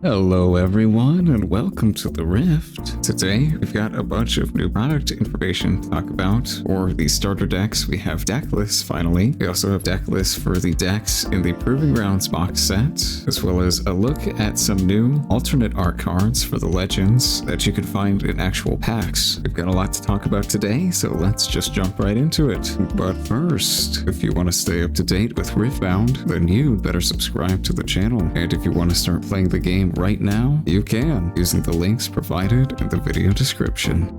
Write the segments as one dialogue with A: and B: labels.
A: Hello everyone and welcome to the Rift. Today we've got a bunch of new product information to talk about. For the starter decks we have deck lists finally. We also have deck lists for the decks in the Proving Grounds box set, as well as a look at some new alternate art cards for the legends that you can find in actual packs. We've got a lot to talk about today, so let's just jump right into it. But first, if you want to stay up to date with Riftbound, then you'd better subscribe to the channel. And if you want to start playing the game right now, you can, using the links provided in the video description.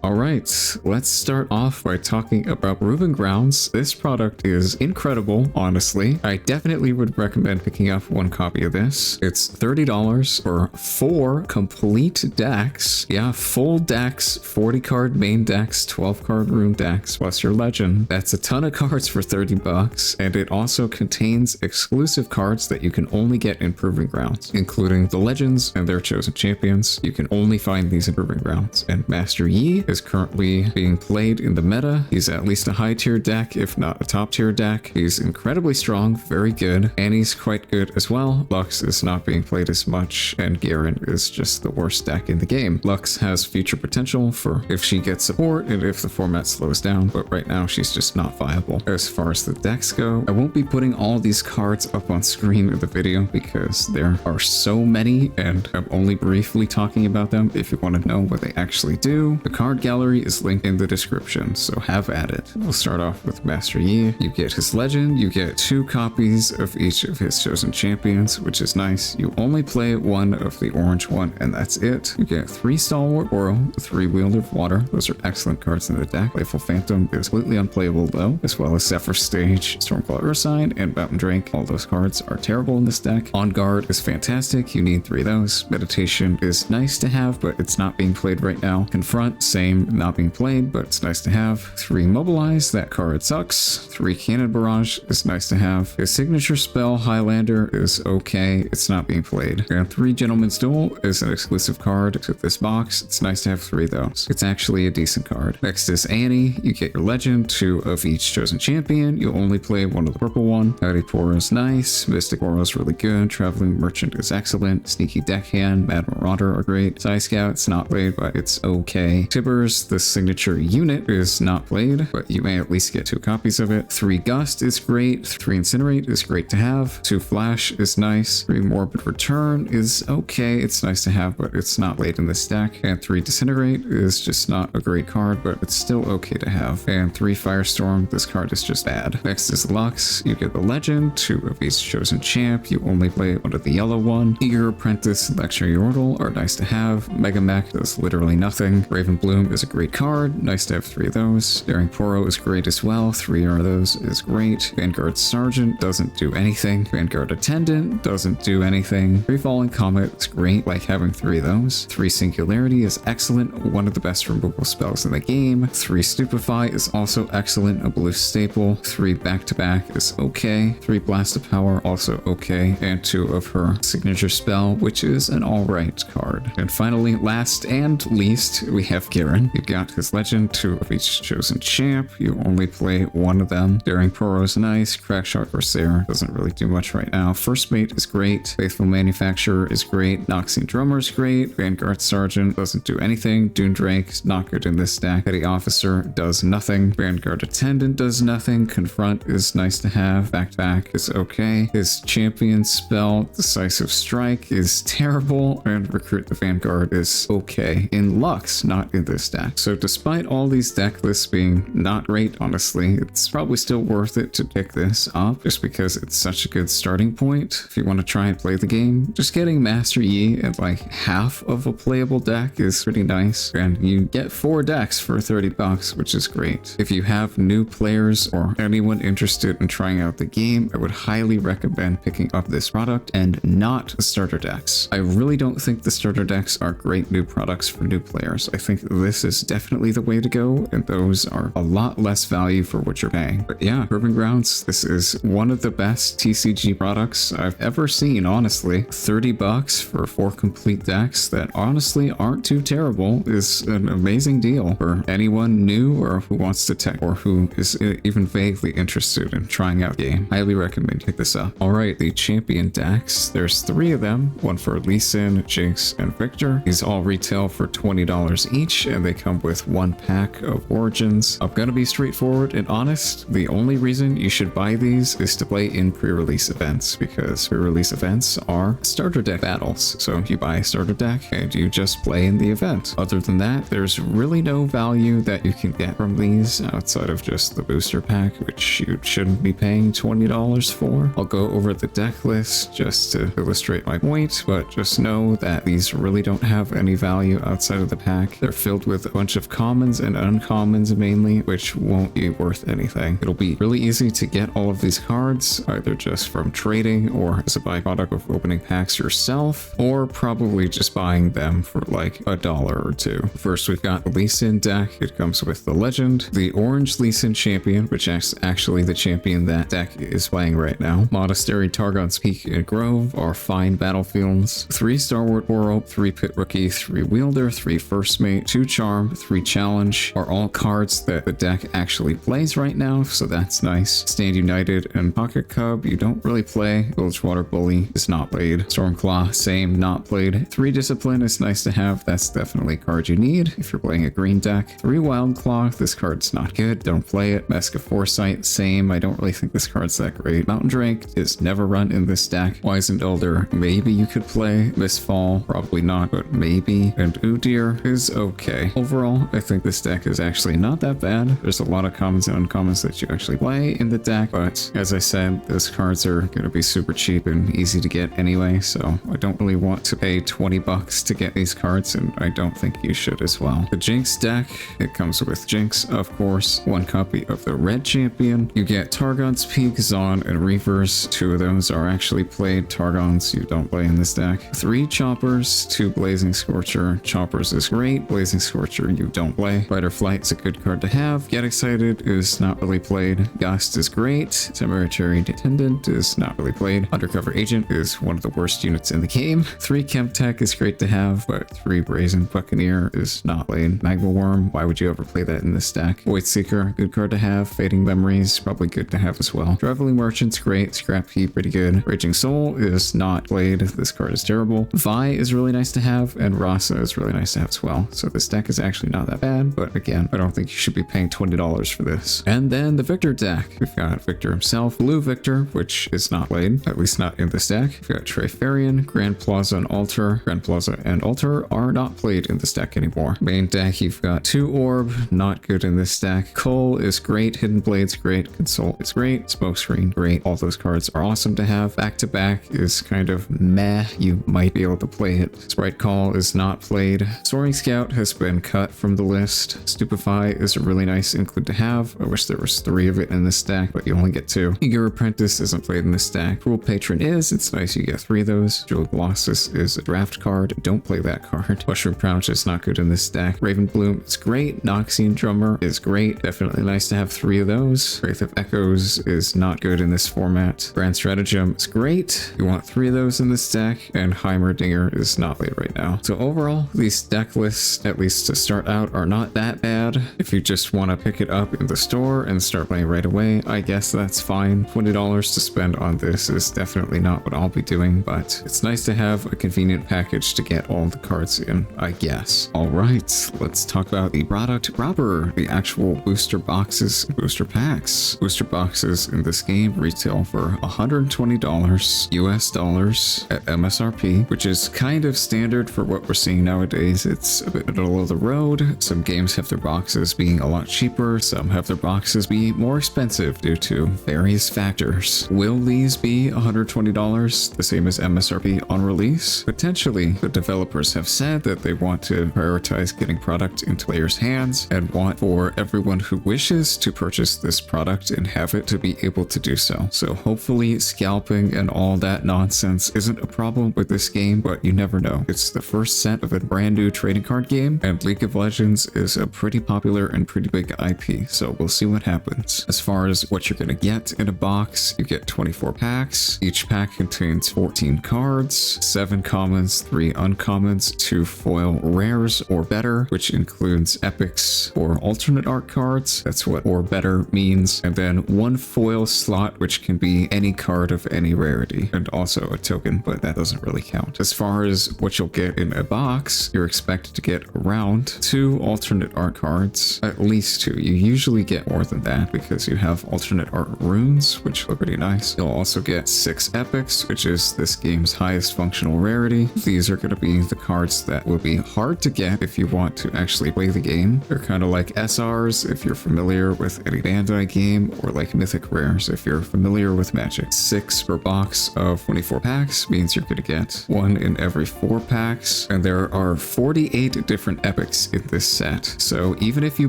A: Alright, let's start off by talking about Proving Grounds. This product is incredible, honestly. I definitely would recommend picking up one copy of this. It's $30 for 4 complete decks. Yeah, full decks, 40 card main decks, 12 card rune decks, plus your legend. That's a ton of cards for 30 bucks, and it also contains exclusive cards that you can only get in Proving Grounds, including the legends and their chosen champions. You can only find these in Proving Grounds, and Master Yi is currently being played in the meta. He's at least a high tier deck, if not a top tier deck. He's incredibly strong, very good, and he's quite good as well. Lux is not being played as much, and Garen is just the worst deck in the game. Lux has future potential for if she gets support and if the format slows down, but right now she's just not viable. As far as the decks go, I won't be putting all these cards up on screen in the video because there are so many, and I'm only briefly talking about them. If you want to know what they actually do, the card gallery is linked in the description, so have at it. We'll start off with Master Yi. You get his legend, you get 2 copies of each of his chosen champions, which is nice. You only play one of the orange one, and that's it. You get 3 Stalwart Oro, 3 Wielder of Water. Those are excellent cards in the deck. Playful Phantom is completely unplayable though, as well as Zephyr Stage, Stormclaw Ursine, and Mountain Drake. All those cards are terrible in this deck. On Guard is fantastic. You need 3 of those. Meditation is nice to have, but it's not being played right now. Confront, same, not being played, but it's nice to have. 3 Mobilize, that card sucks. 3 Cannon Barrage is nice to have. His signature spell, Highlander, is okay. It's not being played. And 3 Gentleman's Duel is an exclusive card to this box. It's nice to have 3 of those. It's actually a decent card. Next is Annie. You get your legend, 2 of each chosen champion. You only play one of the purple one. Howdy Poro is nice. Mystic Aura is really good. Traveling Merchant is excellent. Sneaky Deckhand, Mad Marauder are great. Psy Scout's not played, but it's okay. Tibbers, the signature unit, is not played, but you may at least get 2 copies of it. 3 Gust is great. 3 Incinerate is great to have. 2 Flash is nice. 3 Morbid Return is okay. It's nice to have, but it's not late in this deck. And 3 Disintegrate is just not a great card, but it's still okay to have. And 3 Firestorm, this card is just bad. Next is Lux. You get the legend, 2 of each chosen champ. You only play one of the yellow one. Eager Apprentice, Lecture Yordle are nice to have. Mega Mech does literally nothing. Raven Bloom is a great card. Nice to have 3 of those. Daring Poro is great as well. 3 of those is great. Vanguard Sergeant doesn't do anything. Vanguard Attendant doesn't do anything. 3 Falling Comet is great, like having 3 of those. 3 Singularity is excellent, one of the best removal spells in the game. 3 Stupefy is also excellent, a blue staple. 3 Back-to-Back is okay. 3 Blast of Power also okay. And 2 of her signature spell, which is an alright card. And finally, last and least, we have Garen. You got his legend, 2 of each chosen champ. You only play one of them. Daring Poro is nice. Crackshot Corsair doesn't really do much right now. First Mate is great. Faithful Manufacturer is great. Noxian Drummer is great. Vanguard Sergeant doesn't do anything. Dune Drake is not good in this deck. Petty Officer does nothing. Vanguard Attendant does nothing. Confront is nice to have. Back is okay. His champion spell, Decisive Strike, is terrible. And Recruit the Vanguard is okay in Lux, not in this deck. So despite all these deck lists being not great, honestly, it's probably still worth it to pick this up just because it's such a good starting point. If you want to try and play the game, just getting Master Yi at like half of a playable deck is pretty nice, and you get 4 decks for 30 bucks, which is great. If you have new players or anyone interested in trying out the game, I would highly recommend picking up this product and not the starter decks. I really don't think the starter decks are great new products for new players. I think this decklist is definitely the way to go, and those are a lot less value for what you're paying. But yeah, Proving Grounds, this is one of the best TCG products I've ever seen, honestly. 30 bucks for 4 complete decks that honestly aren't too terrible is an amazing deal for anyone new or who wants to tech or who is even vaguely interested in trying out the game. Highly recommend you pick this up. All right, the champion decks. There's 3 of them, one for Lee Sin, Jinx, and Victor. These all retail for $20 each, and they come with 1 pack of Origins. I'm gonna be straightforward and honest. The only reason you should buy these is to play in pre-release events, because pre-release events are starter deck battles. So you buy a starter deck and you just play in the event. Other than that, there's really no value that you can get from these outside of just the booster pack, which you shouldn't be paying $20 for. I'll go over the deck list just to illustrate my point, but just know that these really don't have any value outside of the pack. They're filled with a bunch of commons and uncommons mainly, which won't be worth anything. It'll be really easy to get all of these cards, either just from trading or as a byproduct of opening packs yourself, or probably just buying them for like $1 or $2. First, we've got the Lee Sin deck. It comes with the Legend, the Orange Lee Sin Champion, which is actually the champion that deck is playing right now. Monastery, Targon's Peak, and Grove are fine battlefields. 3 Starward Oro, 3 Pit Rookie, 3 Wielder, 3 First Mate, 2 Charm, 3 Challenge are all cards that the deck actually plays right now, so that's nice. Stand United and Pocket Cub, you don't really play. Bilgewater Bully is not played. Stormclaw, same, not played. 3 Discipline is nice to have. That's definitely a card you need if you're playing a green deck. 3 Wildclaw, this card's not good. Don't play it. Mask of Foresight, same. I don't really think this card's that great. Mountain Drake is never run in this deck. Wizened Elder, maybe you could play. Mistfall, probably not, but maybe. And Udyr is okay. Overall, I think this deck is actually not that bad. There's a lot of commons and uncommons that you actually play in the deck, but as I said, those cards are going to be super cheap and easy to get anyway, so I don't really want to pay 20 bucks to get these cards, and I don't think you should as well. The Jinx deck, it comes with Jinx, of course, 1 copy of the Red Champion. You get Targon's Peak, Zon, and Reavers. 2 of those are actually played. Targons you don't play in this deck. 3 Choppers, 2 Blazing Scorcher. Choppers is great. Blazing Scorcher you don't play. Fighter Flight's a good card to have. Get Excited is not really played. Gust is great. Temerary Attendant is not really played. Undercover Agent is one of the worst units in the game. 3 Chemtech is great to have, but 3 Brazen Buccaneer is not played. Magma Worm, why would you ever play that in this deck? Void Seeker, good card to have. Fading Memories, probably good to have as well. Traveling Merchant's great. Scrap Heap, pretty good. Raging Soul is not played. This card is terrible. Vi is really nice to have, and Rasa is really nice to have as well. So this deck is actually not that bad, but again, I don't think you should be paying $20 for this. And then the Victor deck. We've got Victor himself, Blue Victor, which is not played, at least not in this deck. We've got Trifarian, Grand Plaza, and Altar. Grand Plaza and Altar are not played in this deck anymore. Main deck, you've got 2 Orb, not good in this deck. Cull is great, Hidden Blade's great, Consult is great, Smokescreen, great. All those cards are awesome to have. Back to Back is kind of meh, you might be able to play it. Sprite Call is not played. Soaring Scout has been cut from the list. Stupefy is a really nice include to have. I wish there was 3 of it in this deck, but you only get 2. Eager Apprentice isn't played in this deck. Cruel Patron is, it's nice you get 3 of those. Jewel Colossus is a draft card, don't play that card. Mushroom Pouch is not good in this deck. Raven Bloom is great. Noxian Drummer is great, definitely nice to have 3 of those. Wraith of Echoes is not good in this format. Grand Stratagem is great. You want 3 of those in this deck, and Heimerdinger is not played right now. So overall, these deck lists, at least to start out, are not that bad. If you just want to pick it up in the store and start playing right away, I guess that's fine. $20 to spend on this is definitely not what I'll be doing, but it's nice to have a convenient package to get all the cards in, I guess. All right, let's talk about the product proper, the actual booster boxes, booster packs. Booster boxes in this game retail for $120 US dollars at MSRP, which is kind of standard for what we're seeing nowadays. It's a bit middle of the road. Some games have their boxes being a lot cheaper, some have their boxes be more expensive due to various factors. Will these be $120, the same as MSRP on release? Potentially. The developers have said that they want to prioritize getting product into players' hands and want for everyone who wishes to purchase this product and have it to be able to do so. So hopefully scalping and all that nonsense isn't a problem with this game, but you never know. It's the first set of a brand new trading card game, and and League of Legends is a pretty popular and pretty big IP, so we'll see what happens. As far as what you're gonna get in a box, you get 24 packs. Each pack contains 14 cards, 7 commons, 3 uncommons, 2 foil rares or better, which includes epics or alternate art cards. That's what or better means. And then 1 foil slot, which can be any card of any rarity, and also a token, but that doesn't really count. As far as what you'll get in a box, you're expected to get around 2 alternate art cards, at least 2. You usually get more than that because you have alternate art runes, which look pretty nice. You'll also get 6 epics, which is this game's highest functional rarity. These are going to be the cards that will be hard to get if you want to actually play the game. They're kind of like SRs if you're familiar with any Bandai game, or like mythic rares if you're familiar with Magic. 6 per box of 24 packs means you're going to get 1 in every 4 packs, and there are 48 different epics in this set. So even if you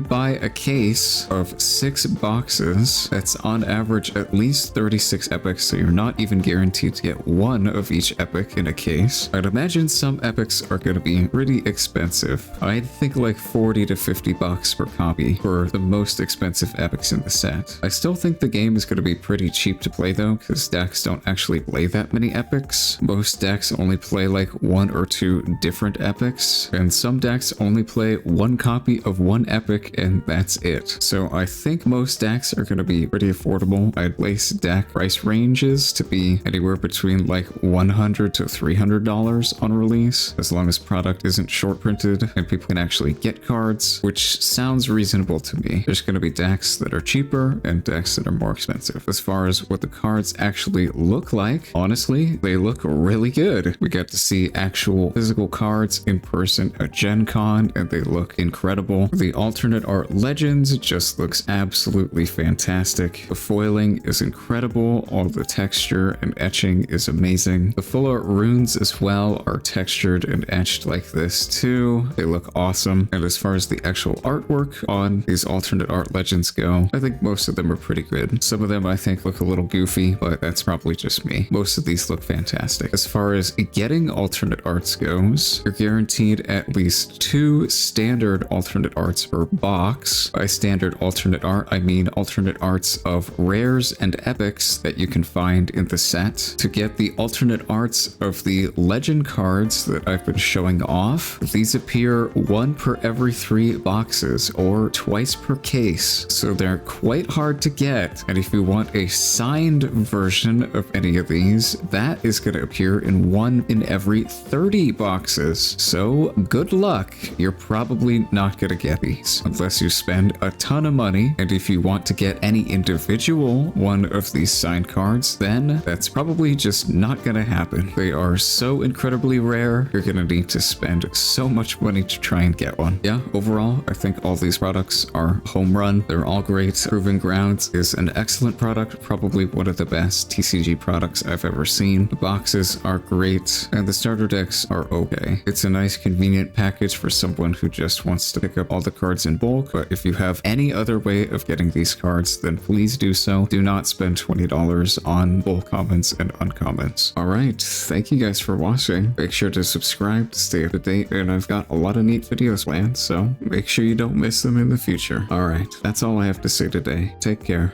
A: buy a case of 6 boxes, that's on average at least 36 epics, so you're not even guaranteed to get 1 of each epic in a case. I'd imagine some epics are going to be pretty expensive. I'd think like 40 to 50 bucks per copy for the most expensive epics in the set. I still think the game is going to be pretty cheap to play though, because decks don't actually play that many epics. Most decks only play like 1 or 2 different epics, and some decks only play 1 copy of 1 epic and that's it. So I think most decks are going to be pretty affordable. I'd place deck price ranges to be anywhere between like $100 to $300 on release, as long as product isn't short printed and people can actually get cards, which sounds reasonable to me. There's going to be decks that are cheaper and decks that are more expensive. As far as what the cards actually look like, honestly, they look really good. We got to see actual physical cards in person at Gen Con and they look incredible. The alternate art legends just looks absolutely fantastic. The foiling is incredible. All the texture and etching is amazing. The full art runes as well are textured and etched like this too. They look awesome. And as far as the actual artwork on these alternate art legends go, I think most of them are pretty good. Some of them I think look a little goofy, but that's probably just me. Most of these look fantastic. As far as getting alternate arts goes, you're guaranteed at least 2 standard alternate arts per box. By standard alternate art, I mean alternate arts of rares and epics that you can find in the set. To get the alternate arts of the legend cards that I've been showing off, these appear 1 per every 3 boxes or twice per case, so they're quite hard to get. And if you want a signed version of any of these, that is going to appear in 1 in every 30 boxes. So good luck. You're probably not going to get these unless you spend a ton of money. And if you want to get any individual one of these signed cards, then that's probably just not going to happen. They are so incredibly rare. You're going to need to spend so much money to try and get one. Yeah, overall, I think all these products are home run. They're all great. Proving Grounds is an excellent product, probably one of the best TCG products I've ever seen. The boxes are great, and the starter decks are okay. It's a nice, convenient package for someone who just wants to pick up all the cards in bulk, but if you have any other way of getting these cards, then please do so. Do not spend $20 on bulk commons and uncommons. Alright, thank you guys for watching. Make sure to subscribe to stay up to date, and I've got a lot of neat videos planned, so make sure you don't miss them in the future. Alright, that's all I have to say today. Take care.